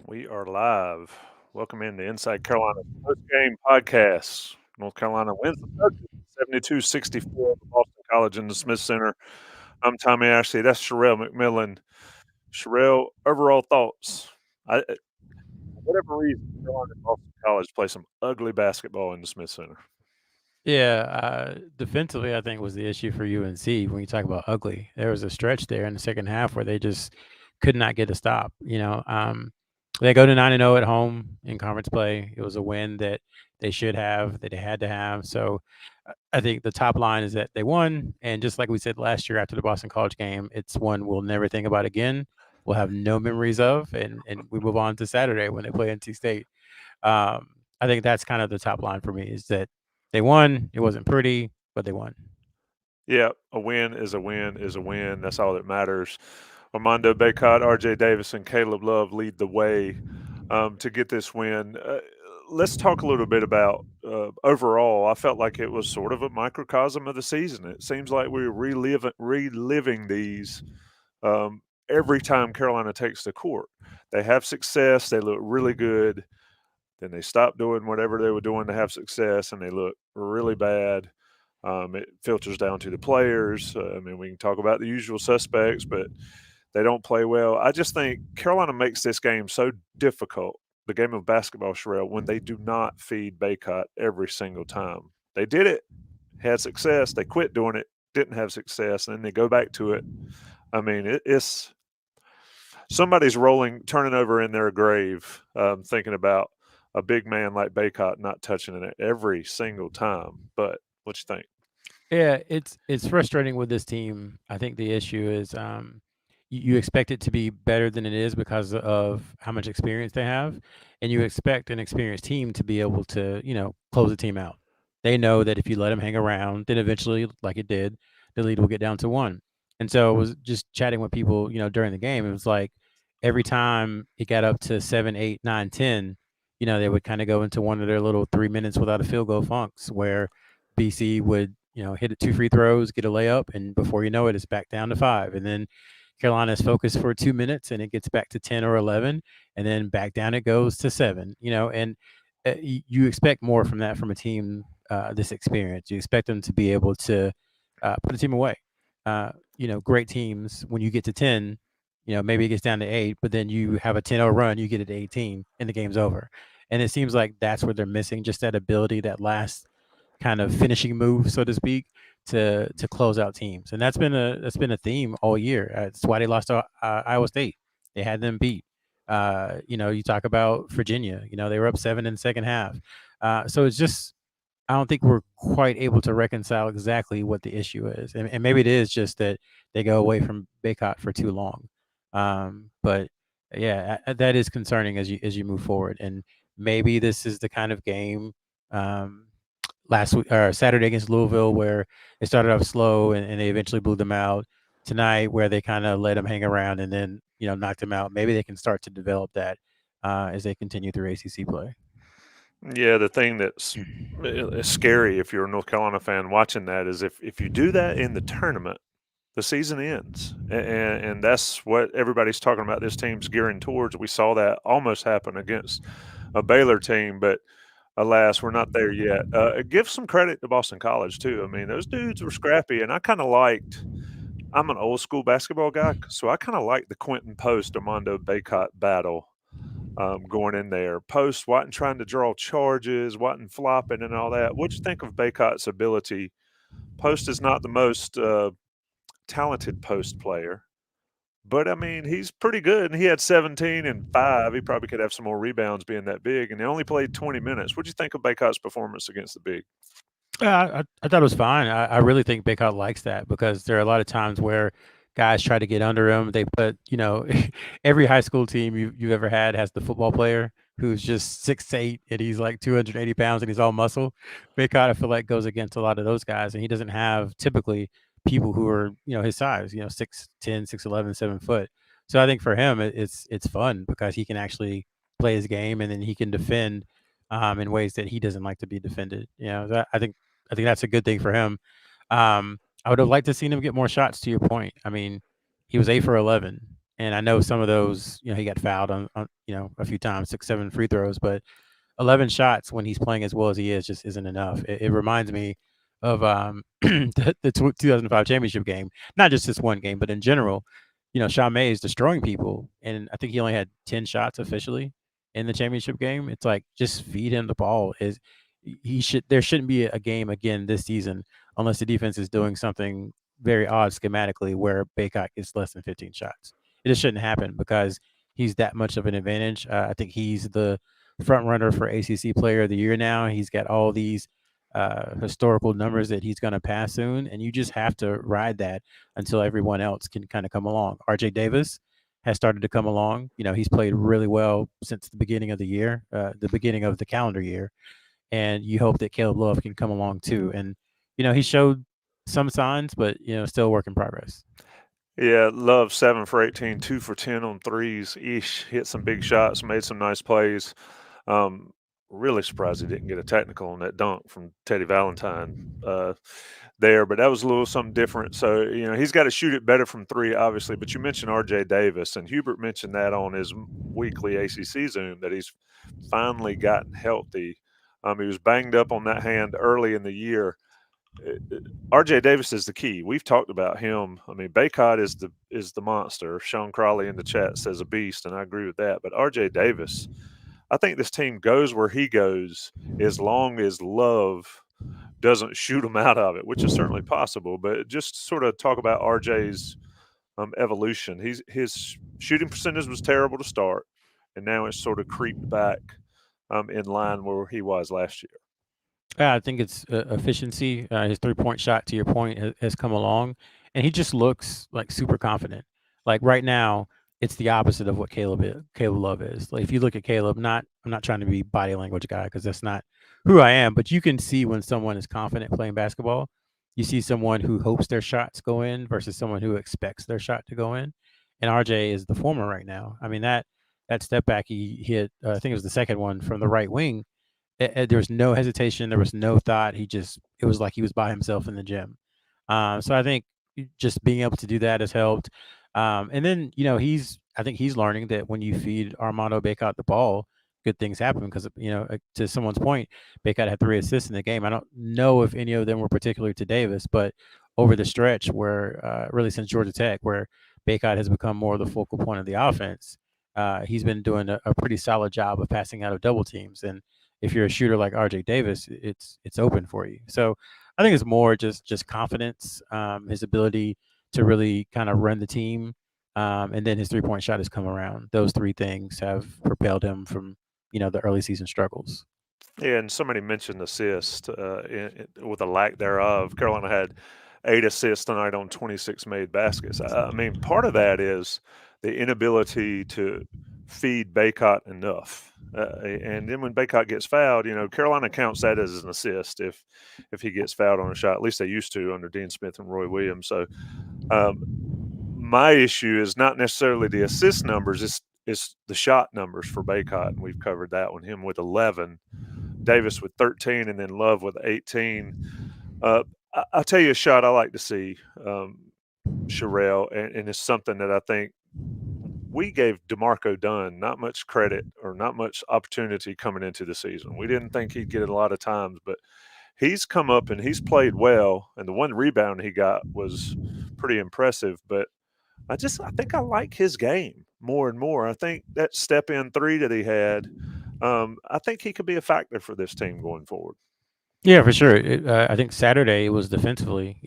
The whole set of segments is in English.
We are live. Welcome into Inside Carolina Postgame Podcast. North Carolina wins the Purchase 72-64 over Boston College in the Smith Center. I'm Tommy Ashley. That's Sherrell McMillan. Sherrell, overall thoughts? For whatever reason, Carolina and Boston College play some ugly basketball in the Smith Center. Yeah, defensively, I think was the issue for UNC when you talk about ugly. There was a stretch there in the second half where they just could not get a stop. They go to 9-0 at home in conference play. It was a win that they should have, that they had to have. So I think the top line is that they won. And just like we said last year after the Boston College game, it's one we'll never think about again. We'll have no memories of. And we move on to Saturday when they play NC State. I think that's kind of the top line for me is that they won. It wasn't pretty, but they won. Yeah, a win is a win is a win. That's all that matters. Armando Bacot, RJ Davis, and Caleb Love lead the way to get this win. Let's talk a little bit about overall. I felt like it was sort of a microcosm of the season. It seems like we're reliving these every time Carolina takes the court. They have success. They look really good. Then they stop doing whatever they were doing to have success, and they look really bad. It filters down to the players. We can talk about the usual suspects, but they don't play well. I just think Carolina makes this game so difficult, the game of basketball, Sherrell, when they do not feed Bacot every single time. They did it, had success. They quit doing it, didn't have success, and then they go back to it. It's somebody's turning over in their grave, thinking about a big man like Bacot not touching it every single time. But what you think? Yeah, it's frustrating with this team. I think the issue is you expect it to be better than it is because of how much experience they have, and you expect an experienced team to be able to close the team out. They know that if you let them hang around, then eventually, like it did, the lead will get down to one. And so I was just chatting with people, during the game. It was like every time it got up to 7, 8, 9, 10, they would kind of go into one of their little 3 minutes without a field goal funks where BC would, hit it 2 free throws, get a layup, and before you know it, it's back down to 5. And then Carolina is focused for 2 minutes, and it gets back to 10 or 11, and then back down it goes to 7. And you expect more from that from a team this experience. You expect them to be able to put a team away. Great teams when you get to 10, maybe it gets down to 8, but then you have a 10-0 run, you get it to 18, and the game's over. And it seems like that's where they're missing, just that ability, that last kind of finishing move, so to speak, to close out teams. And that's been a theme all year. That's why they lost to Iowa State. They had them beat. You talk about Virginia. They were up 7 in the second half. So it's just I don't think we're quite able to reconcile exactly what the issue is, and maybe it is just that they go away from Baycott for too long. But yeah, that is concerning as you move forward, and maybe this is the kind of game um, last week or Saturday against Louisville where they started off slow and they eventually blew them out. Tonight, where they kind of let them hang around and then knocked them out. Maybe they can start to develop that as they continue through ACC play. Yeah, the thing that's is scary if you're a North Carolina fan watching that is if you do that in the tournament, the season ends, and that's what everybody's talking about. This team's gearing towards. We saw that almost happen against a Baylor team, but alas, we're not there yet. Give some credit to Boston College too. I mean, those dudes were scrappy, and I kind of liked. I'm an old school basketball guy, so I kind of like the Quentin Post Armando Bacot battle going in there. Post wasn't trying to draw charges, wasn't flopping and all that. What'd you think of Bacot's ability? Post is not the most talented post player, but he's pretty good. And he had 17 and 5. He probably could have some more rebounds being that big. And he only played 20 minutes. What'd you think of Bacot's performance against the big? I thought it was fine. I really think Bacot likes that because there are a lot of times where guys try to get under him. They put, every high school team you've ever had has the football player who's just 6'8" and he's like 280 pounds and he's all muscle. Bacot, I feel like, goes against a lot of those guys, and he doesn't have typically people who are, his size, 6'10", 6'11", 7 foot. So I think for him, it's fun because he can actually play his game and then he can defend in ways that he doesn't like to be defended. I think that's a good thing for him. I would have liked to seen him get more shots. To your point, I mean, he was 8 for 11. And I know some of those, he got fouled on a few times, 6, 7 free throws, but 11 shots when he's playing as well as he is just isn't enough. It reminds me of the 2005 championship game, not just this one game, but in general. Sean May is destroying people, and I think he only had 10 shots officially in the championship game. It's like just feed him the ball. Is he should There shouldn't be a game again this season unless the defense is doing something very odd schematically where Baycott gets less than 15 shots. It just shouldn't happen because he's that much of an advantage. I think he's the front runner for ACC Player of the Year now. He's got all these historical numbers that he's going to pass soon, and you just have to ride that until everyone else can kind of come along. RJ Davis has started to come along. He's played really well since the beginning of the year, the beginning of the calendar year, and you hope that Caleb Love can come along too. And he showed some signs, but still a work in progress. Yeah, Love 7 for 18, 2 for 10 on threes. Ish hit some big shots, made some nice plays. Um, really surprised he didn't get a technical on that dunk from Teddy Valentine there, but that was a little something different. So he's got to shoot it better from three, obviously. But you mentioned R.J. Davis, and Hubert mentioned that on his weekly ACC Zoom that he's finally gotten healthy. He was banged up on that hand early in the year. RJ Davis is the key. We've talked about him. I mean, Bacot is the monster. Sean Crawley in the chat says a beast, and I agree with that. But RJ Davis, I think this team goes where he goes as long as Love doesn't shoot him out of it, which is certainly possible. But just sort of talk about RJ's evolution. His shooting percentage was terrible to start, and now it's sort of creeped back in line where he was last year. I think it's efficiency. His 3-point shot, to your point, has come along, and he just looks like super confident. Like right now, it's the opposite of what Caleb Love is. Like if you look at Caleb, I'm not trying to be body language guy because that's not who I am, but you can see when someone is confident playing basketball. You see someone who hopes their shots go in versus someone who expects their shot to go in. And RJ is the former right now. I mean that step back he hit, I think it was the second one from the right wing. There was no hesitation. There was no thought. It was like he was by himself in the gym. So I think just being able to do that has helped. And then, I think he's learning that when you feed Armando Bacot the ball, good things happen because, to someone's point, Bacot had 3 assists in the game. I don't know if any of them were particular to Davis, but over the stretch where, really since Georgia Tech, where Bacot has become more of the focal point of the offense, he's been doing a pretty solid job of passing out of double teams. And if you're a shooter like RJ Davis, it's open for you. So I think it's more just confidence, his ability to really kind of run the team, and then his 3-point shot has come around. Those three things have propelled him from the early season struggles. Yeah, and somebody mentioned assist with a lack thereof. Carolina had 8 assists tonight on 26 made baskets. I mean, part of that is the inability to feed Bacot enough. And then when Bacot gets fouled, Carolina counts that as an assist if he gets fouled on a shot. At least they used to under Dean Smith and Roy Williams. So my issue is not necessarily the assist numbers; it's the shot numbers for Bacot, and we've covered that one. Him with 11. Davis with 13, and then Love with 18. I'll tell you a shot I like to see, Sherrell, and it's something that I think we gave DeMarco Dunn not much credit or not much opportunity coming into the season. We didn't think he'd get a lot of times, but he's come up and he's played well, and the one rebound he got was pretty impressive. But I think I like his game more and more. I think that step in three that he had, I think he could be a factor for this team going forward. Yeah, for sure. I think Saturday was defensively.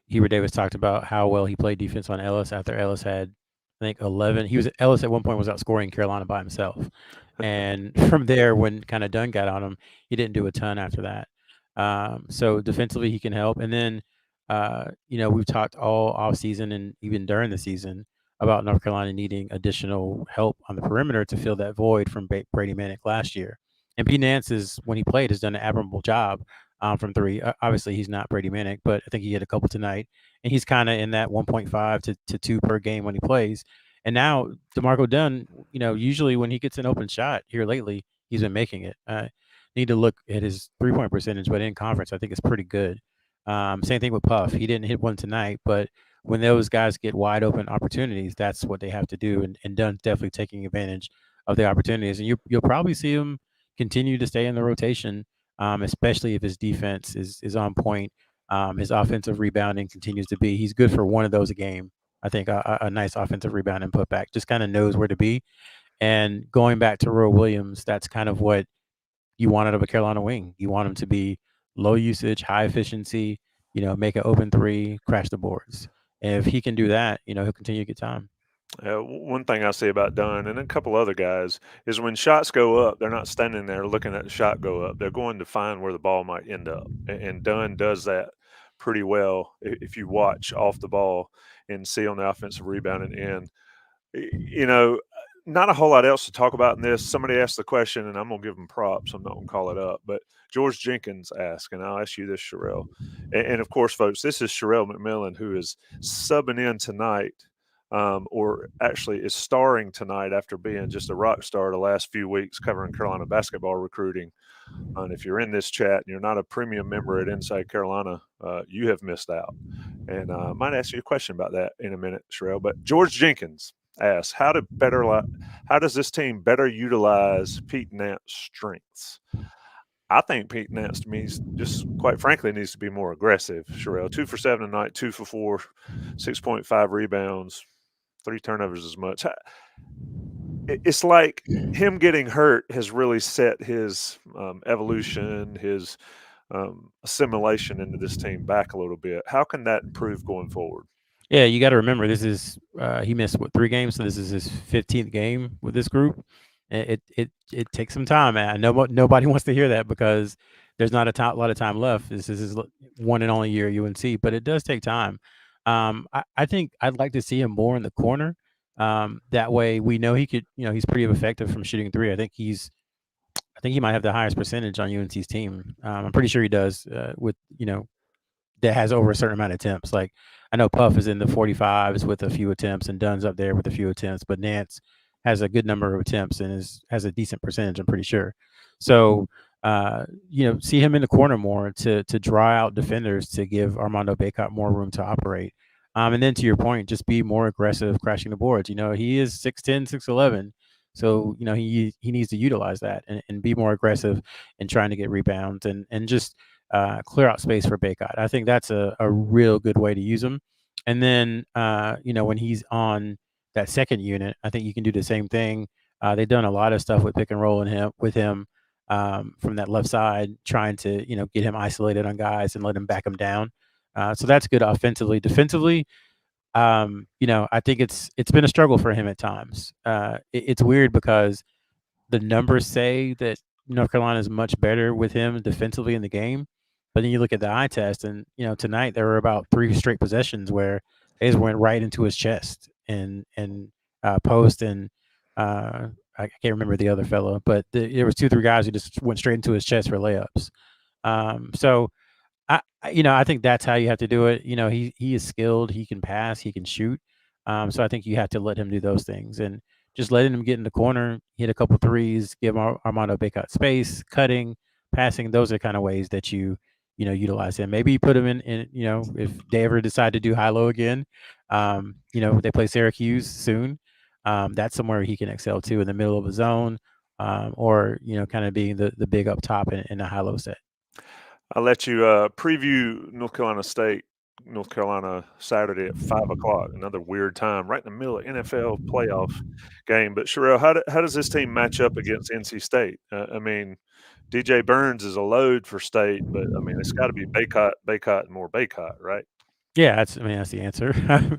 Hubert Davis talked about how well he played defense on Ellis after Ellis had, I think, 11. Ellis at one point was outscoring Carolina by himself, and from there, when kind of Dunn got on him, he didn't do a ton after that. So defensively, he can help. And then, we've talked all off season and even during the season about North Carolina needing additional help on the perimeter to fill that void from Brady Manick last year. And B. Nance when he played, has done an admirable job from three. Obviously, he's not Brady Manick, but I think he hit a couple tonight. And he's kind of in that 1.5 to 2 per game when he plays. And now DeMarco Dunn, usually when he gets an open shot here lately, he's been making it. Need to look at his 3-point percentage, but in conference, I think it's pretty good. Same thing with Puff. He didn't hit one tonight, but when those guys get wide open opportunities, that's what they have to do. And Dunn's definitely taking advantage of the opportunities. And you'll probably see him continue to stay in the rotation, especially if his defense is on point. His offensive rebounding continues to be. He's good for one of those a game. I think a nice offensive rebound and putback, just kind of knows where to be. And going back to Roy Williams, that's kind of what you want out of a Carolina wing. You want him to be low usage, high efficiency, make an open three, crash the boards. And if he can do that, he'll continue to get time. One thing I see about Dunn and a couple other guys is when shots go up, they're not standing there looking at the shot go up. They're going to find where the ball might end up. And Dunn does that pretty well if you watch off the ball and see on the offensive rebounding end. You know, not a whole lot else to talk about in this. Somebody asked the question, and I'm going to give them props. I'm not going to call it up. But George Jenkins asked, and I'll ask you this, Sherrell. And of course, folks, this is Sherrell McMillan, who is subbing in tonight, or actually is starring tonight after being just a rock star the last few weeks covering Carolina basketball recruiting. And if you're in this chat and you're not a premium member at Inside Carolina, you have missed out. And I might ask you a question about that in a minute, Sherrell. But George Jenkins asks, how does this team better utilize Pete Nance's strengths? I think Pete Nance, to me, just quite frankly, needs to be more aggressive, Sherrell. 2 for 7 tonight, 2 for 4, 6.5 rebounds, 3 turnovers as much. It's like him getting hurt has really set his evolution, his assimilation into this team back a little bit. How can that improve going forward? Yeah, you got to remember this is he missed 3 games, so this is his 15th game with this group. It takes some time, man. I know nobody wants to hear that because there's not a lot of time left. This is his one and only year at UNC, but it does take time. I think I'd like to see him more in the corner. That way, we know he could. He's pretty effective from shooting three. I think he might have the highest percentage on UNC's team. I'm pretty sure he does with that has over a certain amount of attempts. Like I know Puff is in the 45s with a few attempts, and Dunn's up there with a few attempts, but Nance has a good number of attempts and has a decent percentage. I'm pretty sure. So see him in the corner more to draw out defenders to give Armando Bacot more room to operate. And then to your point, just be more aggressive crashing the boards. He is 6'10", 6'11". So, he needs to utilize that and be more aggressive in trying to get rebounds and just clear out space for Bacot. I think that's a real good way to use him. And then, when he's on that second unit, I think you can do the same thing. They've done a lot of stuff with pick and roll with him from that left side, trying to, get him isolated on guys and let him back him down. So that's good offensively. Defensively, I think it's been a struggle for him at times. It's weird because the numbers say that North Carolina is much better with him defensively in the game, but then you look at the eye test, and tonight there were about 3 straight possessions where they just went right into his chest and post and I can't remember the other fellow, but there was 2-3 guys who just went straight into his chest for layups. So I think that's how you have to do it. He is skilled. He can pass. He can shoot. So I think you have to let him do those things and just letting him get in the corner, hit a couple threes, give Armando Bacot space, cutting, passing. Those are kind of ways that utilize him. Maybe you put him in if they ever decide to do high-low again, they play Syracuse soon. That's somewhere he can excel too, in the middle of a zone, or kind of being the big up top in a high-low set. I'll let you preview North Carolina State, North Carolina Saturday at 5:00. Another weird time, right in the middle of NFL playoff game. But Sherrell, how does this team match up against NC State? I mean, DJ Burns is a load for State, but I mean it's got to be Bacot, and more Bacot, right? Yeah, that's the answer.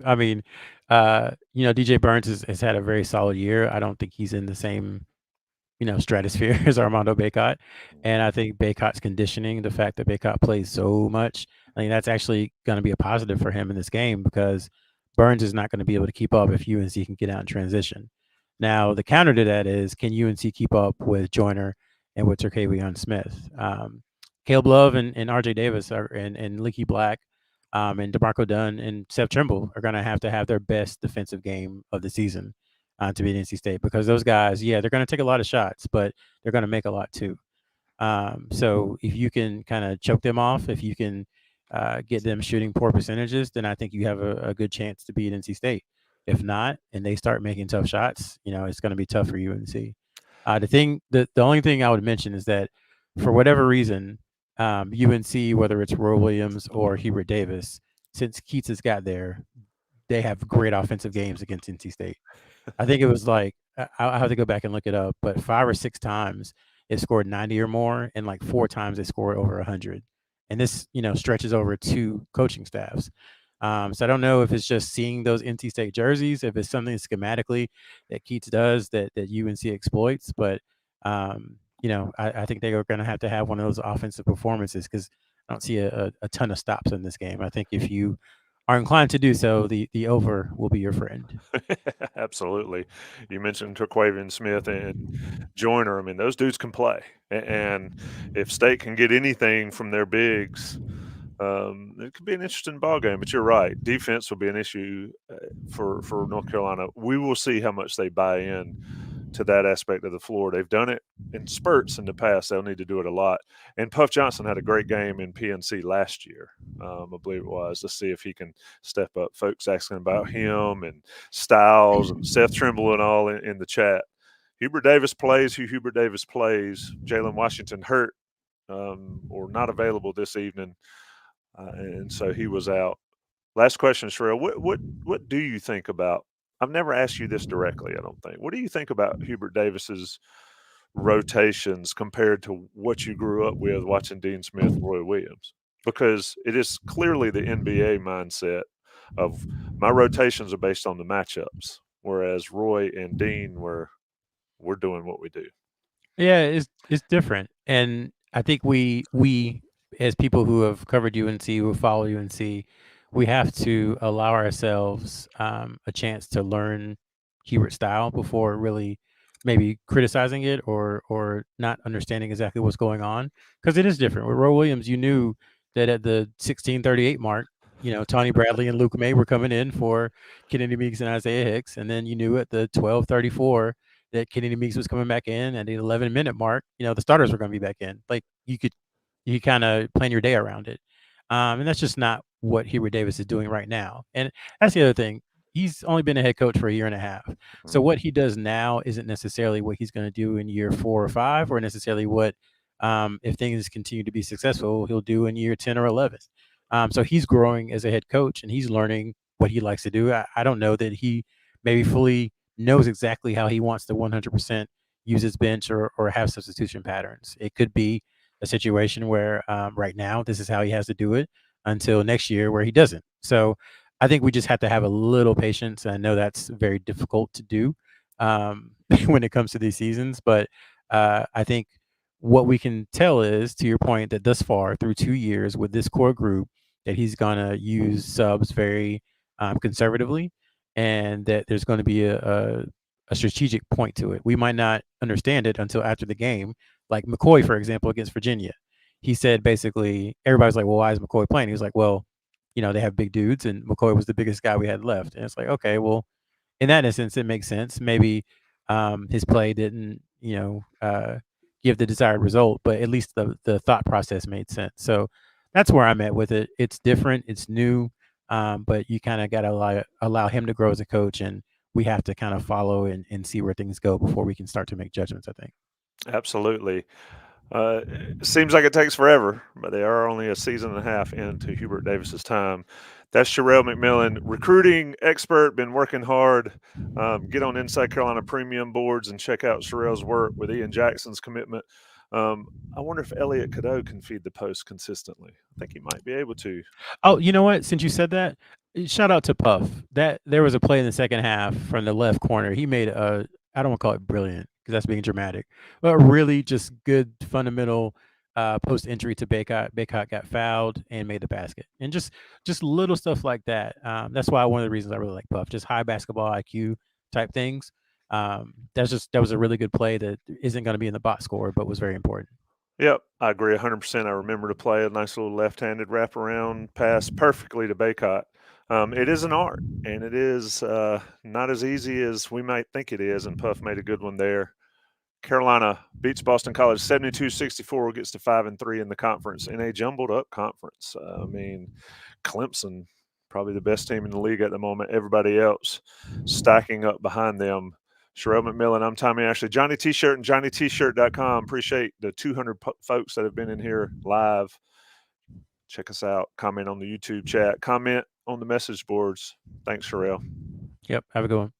I mean, DJ Burns has had a very solid year. I don't think he's in the same stratosphere as Armando Bacot. And I think Bacot's conditioning, the fact that Bacot plays so much, I think that's actually going to be a positive for him in this game because Burns is not going to be able to keep up if UNC can get out in transition. Now, the counter to that is, can UNC keep up with Joyner and with Terquavion Smith? Caleb Love and RJ Davis and Leaky Black and DeMarco Dunn and Seth Trimble are going to have their best defensive game of the season to beat NC State because those guys, yeah, they're going to take a lot of shots, but they're going to make a lot too. So if you can kind of choke them off, if you can get them shooting poor percentages, then I think you have a good chance to beat NC State. If not, and they start making tough shots, it's going to be tough for UNC. The only thing I would mention is that for whatever reason, UNC, whether it's Roy Williams or Hubert Davis, since Keats has got there, they have great offensive games against NC State. I think it was like I'll have to go back and look it up, but 5 or 6 times it scored 90 or more, and like 4 times they scored over 100. And this, stretches over 2 coaching staffs. So I don't know if it's just seeing those NC State jerseys, if it's something schematically that Keats does that UNC exploits, but I think they are going to have one of those offensive performances because I don't see a ton of stops in this game. I think if you are inclined to do so, the over will be your friend. Absolutely. You mentioned Turquavian Smith and Joyner. I mean, those dudes can play. And if State can get anything from their bigs, it could be an interesting ball game. But you're right. Defense will be an issue for North Carolina. We will see how much they buy in to that aspect of the floor. They've done it in spurts in the past. They'll need to do it a lot. And Puff Johnson had a great game in PNC last year, I believe it was. Let's see if he can step up. Folks asking about him and Styles and Seth Trimble and all in the chat. Hubert Davis plays who Hubert Davis plays. Jalen Washington hurt or not available this evening, and so he was out. Last question, Sherrell. What do you think about? I've never asked you this directly, I don't think. What do you think about Hubert Davis's rotations compared to what you grew up with watching Dean Smith, Roy Williams? Because it is clearly the NBA mindset of my rotations are based on the matchups, whereas Roy and Dean we're doing what we do. Yeah, it's different, and I think we as people who have covered UNC, who follow UNC, we have to allow ourselves a chance to learn Hubert style before really maybe criticizing it or not understanding exactly what's going on because it is different. With Roy Williams, you knew that at the 16:38 mark, Tony Bradley and Luke May were coming in for Kennedy Meeks and Isaiah Hicks, and then you knew at the 12:34 that Kennedy Meeks was coming back in at the 11-minute mark. The starters were going to be back in. Like you kind of plan your day around it, and that's just not what Hubert Davis is doing right now. And that's the other thing. He's only been a head coach for a year and a half. So what he does now isn't necessarily what he's going to do in year 4 or 5, or necessarily what, if things continue to be successful, he'll do in year 10 or 11. So he's growing as a head coach and he's learning what he likes to do. I don't know that he maybe fully knows exactly how he wants to 100% use his bench or have substitution patterns. It could be a situation where right now this is how he has to do it until next year where he doesn't. So I think we just have to have a little patience. I know that's very difficult to do when it comes to these seasons, but I think what we can tell is, to your point, that thus far through 2 years with this core group, that he's gonna use subs very conservatively, and that there's going to be a strategic point to it. We might not understand it until after the game. Like McCoy, for example, against Virginia, he said basically everybody's like, "Well, why is McCoy playing?" He was like, "Well, they have big dudes, and McCoy was the biggest guy we had left." And it's like, okay, well, in that instance, it makes sense. Maybe his play didn't, give the desired result, but at least the thought process made sense. So that's where I'm at with it. It's different, it's new, but you kind of got to allow him to grow as a coach, and we have to kind of follow and see where things go before we can start to make judgments, I think. Absolutely. It seems like it takes forever, but they are only a season and a half into Hubert Davis's time. That's Sherrell McMillan, recruiting expert, been working hard. Get on Inside Carolina premium boards and check out Sherrell's work with Ian Jackson's commitment. I wonder if Elliot Cadeau can feed the post consistently. I think he might be able to. Oh, you know what? Since you said that, shout out to Puff. That there was a play in the second half from the left corner. He made a, I don't want to call it brilliant because that's being dramatic, but really just good fundamental post entry to Bacot. Bacot got fouled and made the basket, and just little stuff like that. That's why one of the reasons I really like Puff. Just high basketball IQ type things. That was a really good play that isn't going to be in the box score, but was very important. Yep, I agree 100%. I remember to play a nice little left-handed wraparound pass perfectly to Bacot. It is an art, and it is not as easy as we might think it is, and Puff made a good one there. Carolina beats Boston College 72-64, gets to 5-3 in the conference in a jumbled up conference. I mean, Clemson, probably the best team in the league at the moment. Everybody else stacking up behind them. Sherrell McMillan, I'm Tommy Ashley. Johnny T-Shirt and JohnnyT-Shirt.com. Appreciate the 200 folks that have been in here live. Check us out. Comment on the YouTube chat. Comment on the message boards. Thanks, Sherrell. Yep. Have a good one.